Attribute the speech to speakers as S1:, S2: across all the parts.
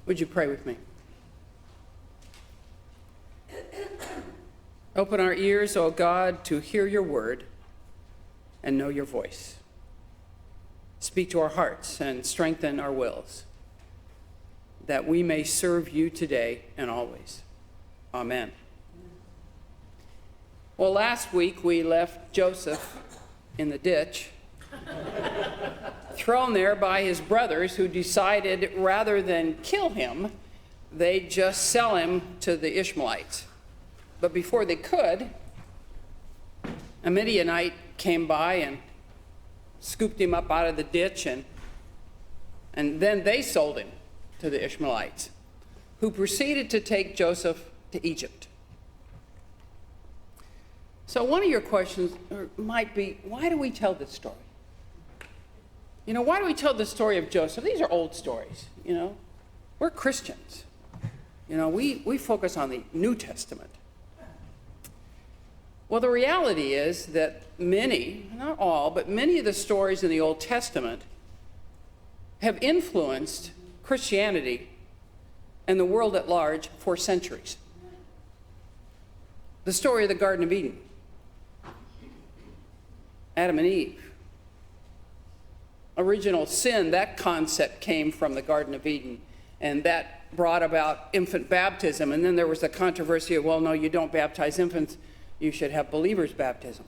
S1: Would you pray with me? Open our ears, O God, to hear your word and know your voice. Speak to our hearts and strengthen our wills, that we may serve you today and always. Amen. Well, last week we left Joseph in the ditch, thrown there by his brothers, who decided rather than kill him, they'd just sell him to the Ishmaelites. But before they could, a Midianite came by and scooped him up out of the ditch, and then they sold him to the Ishmaelites, who proceeded to take Joseph to Egypt. So one of your questions might be, why do we tell this story? Why do we tell the story of Joseph? These are old stories, We're Christians. We focus on the New Testament. Well, the reality is that many, not all, but many of the stories in the Old Testament have influenced Christianity and the world at large for centuries. The story of the Garden of Eden, Adam and Eve. Original sin, that concept came from the Garden of Eden, and that brought about infant baptism. And then there was the controversy of, well, no, you don't baptize infants, you should have believers' baptism.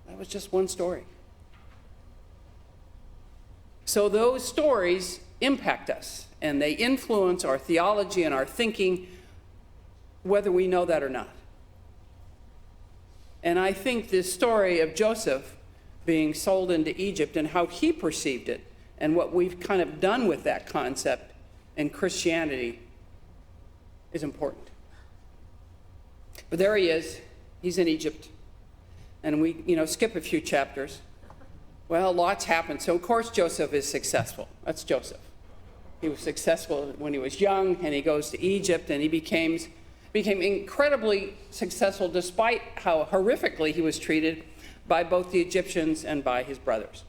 S1: That was just one story. So those stories impact us, and they influence our theology and our thinking, whether we know that or not. And I think this story of Joseph being sold into Egypt and how he perceived it, and what we've kind of done with that concept in Christianity, is important. But there he is. He's in Egypt. And we, skip a few chapters. Well, lots happened. So, of course, Joseph is successful. That's Joseph. He was successful when he was young, and he goes to Egypt, and he became incredibly successful despite how horrifically he was treated by both the Egyptians and by his brothers.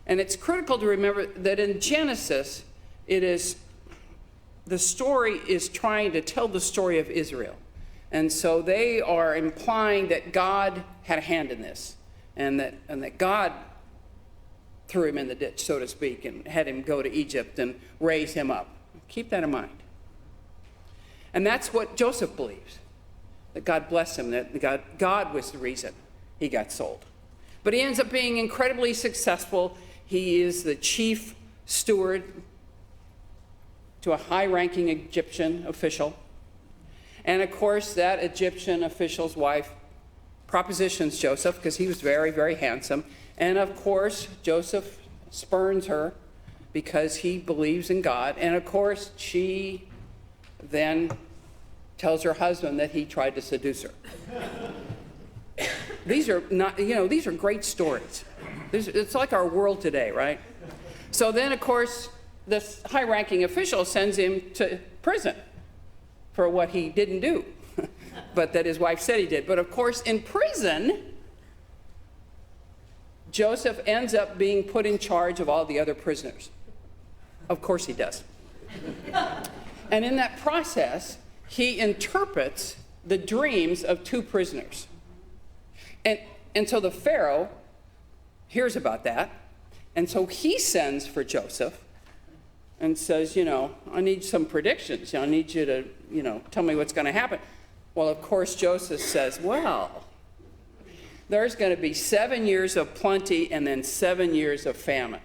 S1: And it's critical to remember that in Genesis, the story is trying to tell the story of Israel. And so they are implying that God had a hand in this, and that God threw him in the ditch, so to speak, and had him go to Egypt and raise him up. Keep that in mind. And that's what Joseph believes, that God blessed him, that God was the reason he got sold. But he ends up being incredibly successful. He is the chief steward to a high-ranking Egyptian official. And of course, that Egyptian official's wife propositions Joseph because he was very, very handsome. And of course, Joseph spurns her because he believes in God. And of course, she then tells her husband that he tried to seduce her. These are great stories. It's like our world today, right? So then, of course, this high-ranking official sends him to prison for what he didn't do, but that his wife said he did. But of course, in prison, Joseph ends up being put in charge of all the other prisoners. Of course he does. And in that process, he interprets the dreams of two prisoners. And so the Pharaoh hears about that, and so he sends for Joseph and says, I need some predictions. I need you to, tell me what's going to happen. Well, of course, Joseph says, well, there's going to be 7 years of plenty and then 7 years of famine.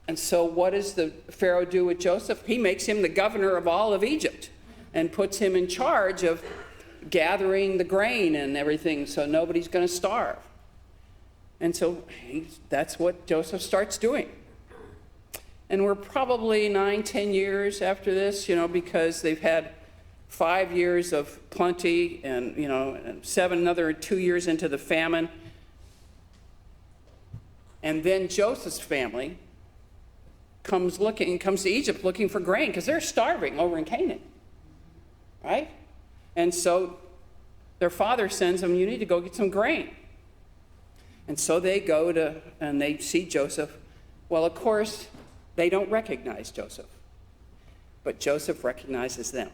S1: And so what does the Pharaoh do with Joseph? He makes him the governor of all of Egypt and puts him in charge of gathering the grain and everything so nobody's going to starve. And so that's what Joseph starts doing. And we're probably 9-10 years after this, because they've had 5 years of plenty and, and another 2 years into the famine. And then Joseph's family comes to Egypt looking for grain because they're starving over in Canaan, right? And so their father sends them, you need to go get some grain. And so they go and they see Joseph. Well, of course, They don't recognize Joseph, but Joseph recognizes them,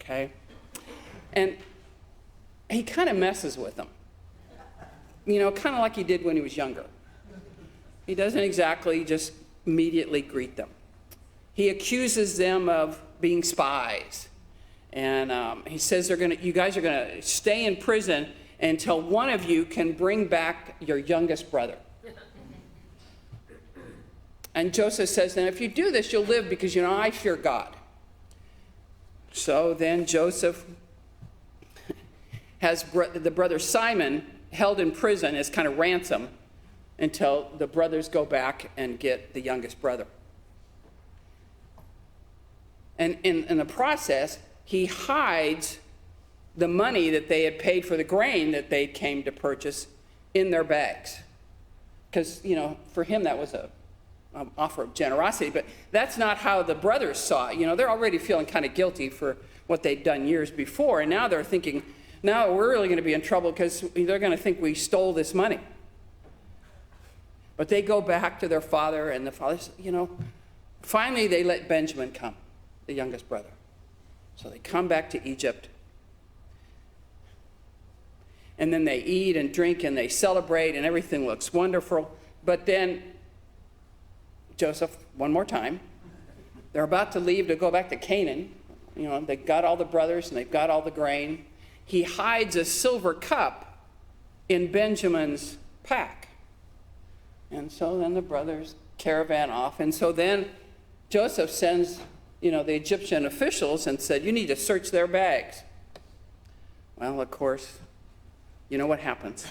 S1: okay? And he kind of messes with them, kind of like he did when he was younger. He doesn't exactly just immediately greet them. He accuses them of being spies. And he says you guys are going to stay in prison until one of you can bring back your youngest brother. And Joseph says, then if you do this, you'll live because, I fear God. So then Joseph has the brother Simon held in prison as kind of ransom until the brothers go back and get the youngest brother. And in the process, he hides the money that they had paid for the grain that they came to purchase in their bags. Because, for him that was an offer of generosity, but that's not how the brothers saw it. They're already feeling kind of guilty for what they'd done years before, and now they're thinking, now we're really going to be in trouble because they're going to think we stole this money. But they go back to their father, and the father says, finally they let Benjamin come, the youngest brother. So they come back to Egypt, and then they eat and drink and they celebrate and everything looks wonderful. But then Joseph, one more time, they're about to leave to go back to Canaan. They've got all the brothers and they've got all the grain. He hides a silver cup in Benjamin's pack. And so then the brothers caravan off. And so then Joseph sends the Egyptian officials and said, you need to search their bags. Well, of course, you know what happens.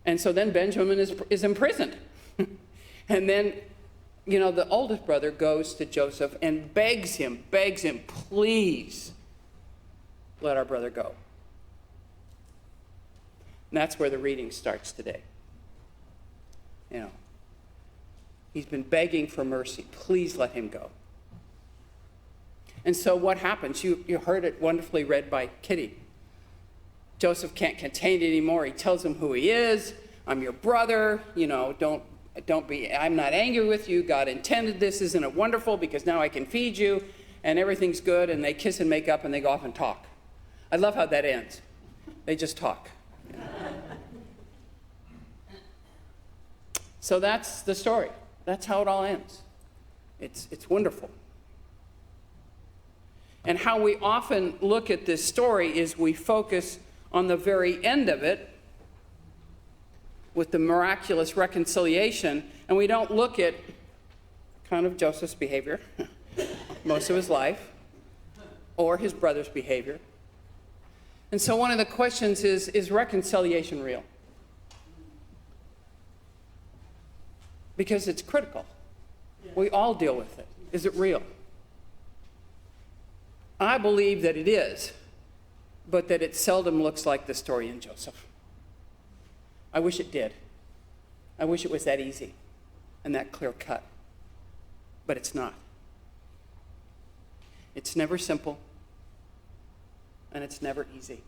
S1: And so then Benjamin is imprisoned. And then, the oldest brother goes to Joseph and begs him, please let our brother go. And that's where the reading starts today. He's been begging for mercy. Please let him go. And so what happens? You heard it wonderfully read by Kitty. Joseph can't contain it anymore. He tells him who he is. I'm your brother. I'm not angry with you. God intended this. Isn't it wonderful? Because now I can feed you and everything's good. And they kiss and make up and they go off and talk. I love how that ends. They just talk. So that's the story. That's how it all ends. It's wonderful. And how we often look at this story is we focus on the very end of it with the miraculous reconciliation, and we don't look at kind of Joseph's behavior most of his life or his brother's behavior. And so one of the questions is reconciliation real? Because it's critical. We all deal with it. Is it real? I believe that it is, but that it seldom looks like the story in Joseph. I wish it did. I wish it was that easy and that clear cut. But it's not. It's never simple, and it's never easy.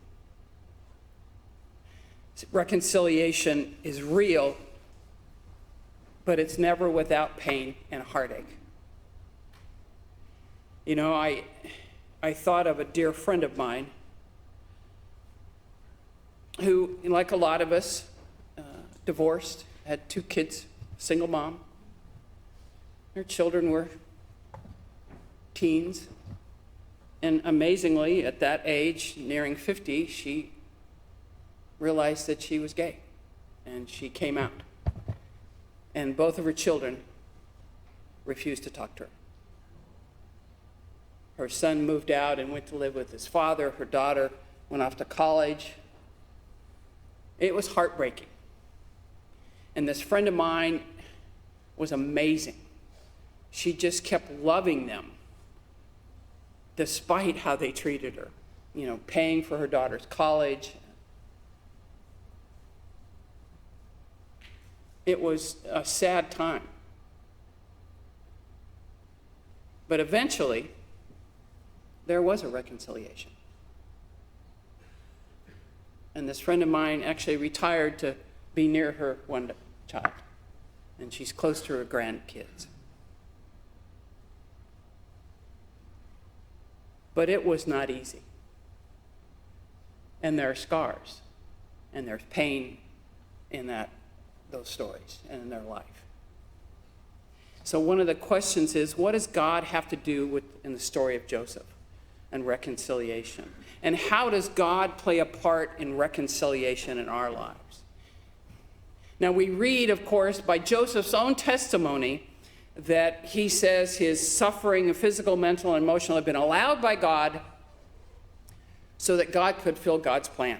S1: Reconciliation is real, but it's never without pain and heartache. I thought of a dear friend of mine who, like a lot of us, divorced, had 2 kids, single mom. Her children were teens. And amazingly, at that age, nearing 50, she realized that she was gay. And she came out. And both of her children refused to talk to her. Her son moved out and went to live with his father. Her daughter went off to college. It was heartbreaking. And this friend of mine was amazing. She just kept loving them despite how they treated her, paying for her daughter's college. It was a sad time. But eventually, there was a reconciliation. And this friend of mine actually retired to be near her one child and she's close to her grandkids. But it was not easy. And there are scars, and there's pain in those stories and in their life. So one of the questions is, what does God have to do in the story of Joseph and reconciliation? And how does God play a part in reconciliation in our lives? Now we read, of course, by Joseph's own testimony that he says his suffering, physical, mental, and emotional, have been allowed by God so that God could fulfill God's plan.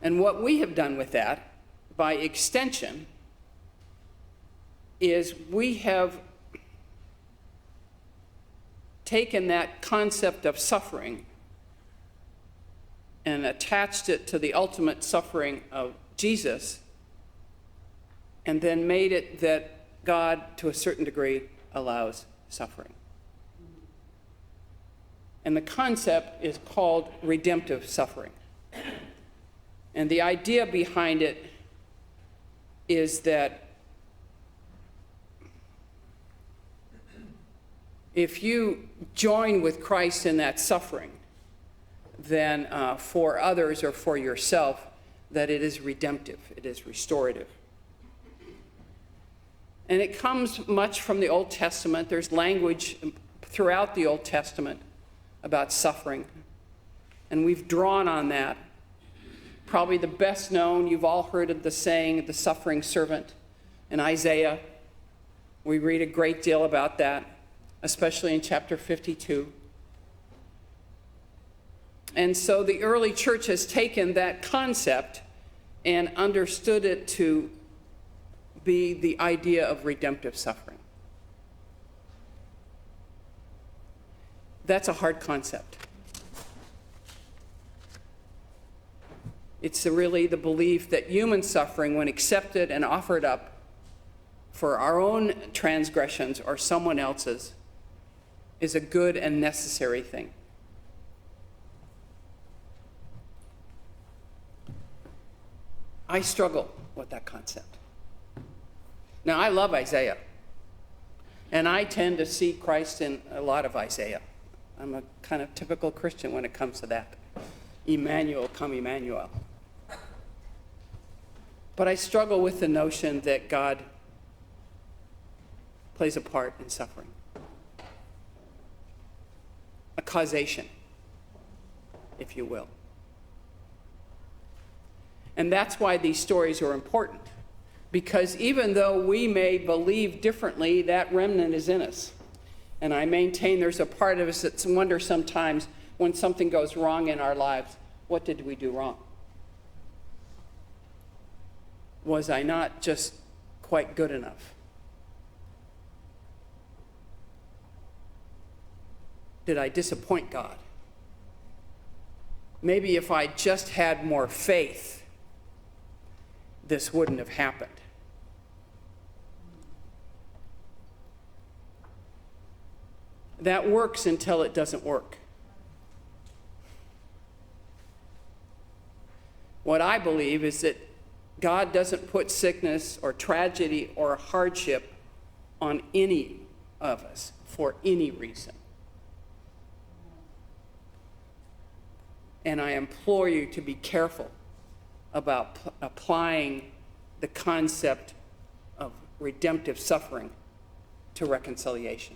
S1: And what we have done with that, by extension, is we have taken that concept of suffering and attached it to the ultimate suffering of Jesus, and then made it that God, to a certain degree, allows suffering. And the concept is called redemptive suffering. And the idea behind it is that if you join with Christ in that suffering, then for others or for yourself, that it is redemptive, it is restorative. And it comes much from the Old Testament. There's language throughout the Old Testament about suffering, and we've drawn on that. Probably the best known, you've all heard of the saying, the suffering servant in Isaiah. We read a great deal about that, especially in chapter 52. And so the early church has taken that concept and understood it to be the idea of redemptive suffering. That's a hard concept. It's really the belief that human suffering, when accepted and offered up for our own transgressions or someone else's, is a good and necessary thing. I struggle with that concept. Now, I love Isaiah, and I tend to see Christ in a lot of Isaiah. I'm a kind of typical Christian when it comes to that. Emmanuel, come Emmanuel. But I struggle with the notion that God plays a part in suffering. A causation, if you will. And that's why these stories are important. Because even though we may believe differently, that remnant is in us. And I maintain there's a part of us that wonders sometimes when something goes wrong in our lives, what did we do wrong? Was I not just quite good enough? Did I disappoint God? Maybe if I just had more faith, this wouldn't have happened. That works until it doesn't work. What I believe is that God doesn't put sickness or tragedy or hardship on any of us for any reason. And I implore you to be careful about applying the concept of redemptive suffering to reconciliation.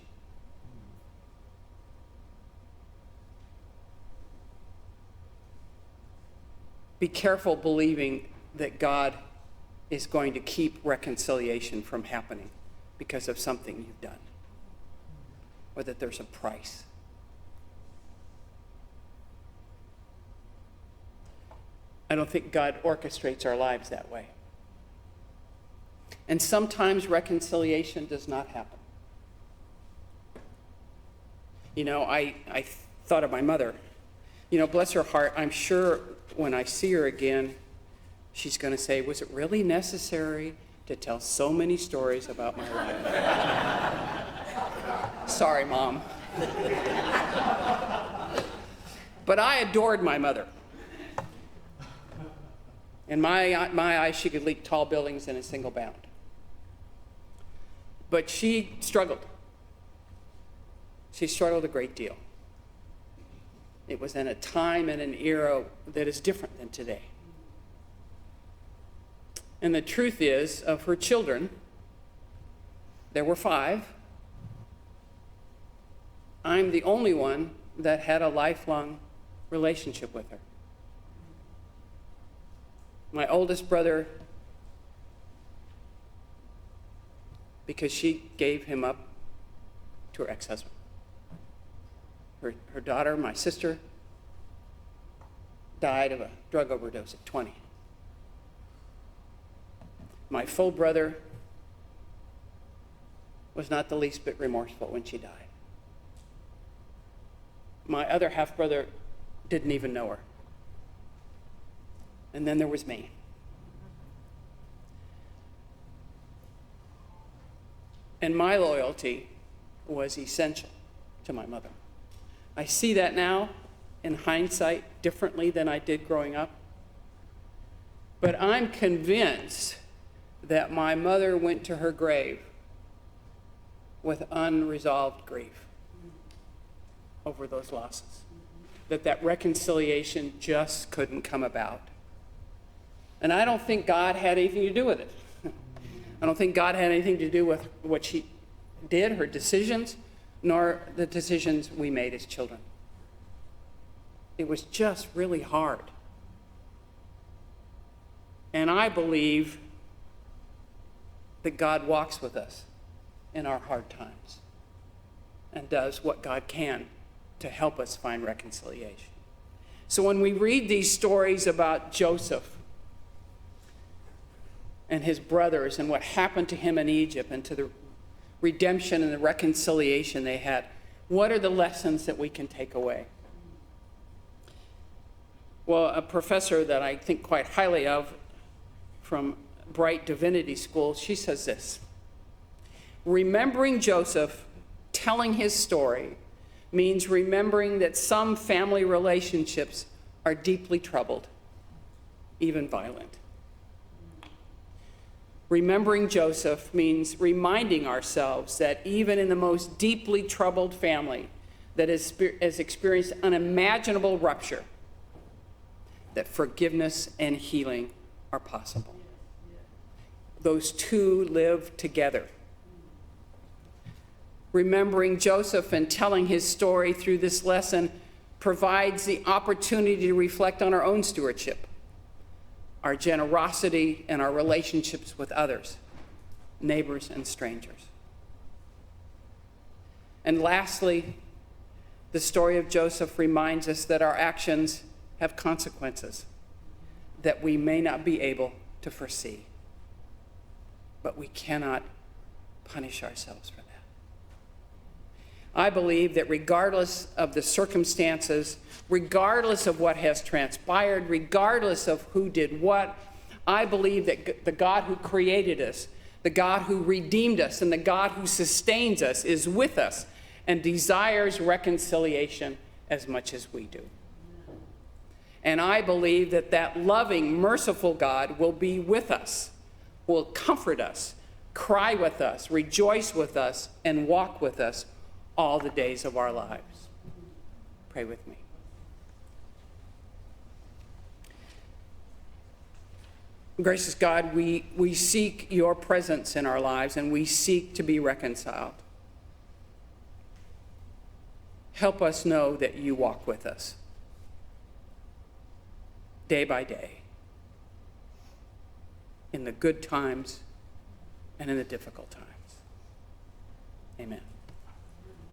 S1: Be careful believing that God is going to keep reconciliation from happening because of something you've done, or that there's a price. I don't think God orchestrates our lives that way. And sometimes reconciliation does not happen. You know, I thought of my mother. You know, bless her heart, I'm sure when I see her again, she's going to say, was it really necessary to tell so many stories about my life? Sorry, Mom. But I adored my mother. In my eyes, she could leap tall buildings in a single bound. But she struggled. She struggled a great deal. It was in a time and an era that is different than today. And the truth is, of her children, there were 5. I'm the only one that had a lifelong relationship with her. My oldest brother, because she gave him up to her ex-husband. Her daughter, my sister, died of a drug overdose at 20. My full brother was not the least bit remorseful when she died. My other half-brother didn't even know her. And then there was me. And my loyalty was essential to my mother. I see that now, in hindsight, differently than I did growing up. But I'm convinced that my mother went to her grave with unresolved grief over those losses. That reconciliation just couldn't come about. And I don't think God had anything to do with it. I don't think God had anything to do with what she did, her decisions, nor the decisions we made as children. It was just really hard. And I believe that God walks with us in our hard times and does what God can to help us find reconciliation. So when we read these stories about Joseph and his brothers and what happened to him in Egypt and to the redemption and the reconciliation they had, what are the lessons that we can take away? Well, a professor that I think quite highly of from Bright Divinity School, she says this: remembering Joseph telling his story means remembering that some family relationships are deeply troubled, even violent. Remembering Joseph means reminding ourselves that even in the most deeply troubled family that has experienced unimaginable rupture, that forgiveness and healing are possible. Those two live together. Remembering Joseph and telling his story through this lesson provides the opportunity to reflect on our own stewardship, our generosity, and our relationships with others, neighbors and strangers. And lastly, the story of Joseph reminds us that our actions have consequences that we may not be able to foresee, but we cannot punish ourselves for that. I believe that regardless of the circumstances, regardless of what has transpired, regardless of who did what, I believe that the God who created us, the God who redeemed us, and the God who sustains us is with us and desires reconciliation as much as we do. And I believe that that loving, merciful God will be with us, will comfort us, cry with us, rejoice with us, and walk with us all the days of our lives. Pray with me. Gracious God, we seek your presence in our lives, and we seek to be reconciled. Help us know that you walk with us day by day, in the good times and in the difficult times. Amen.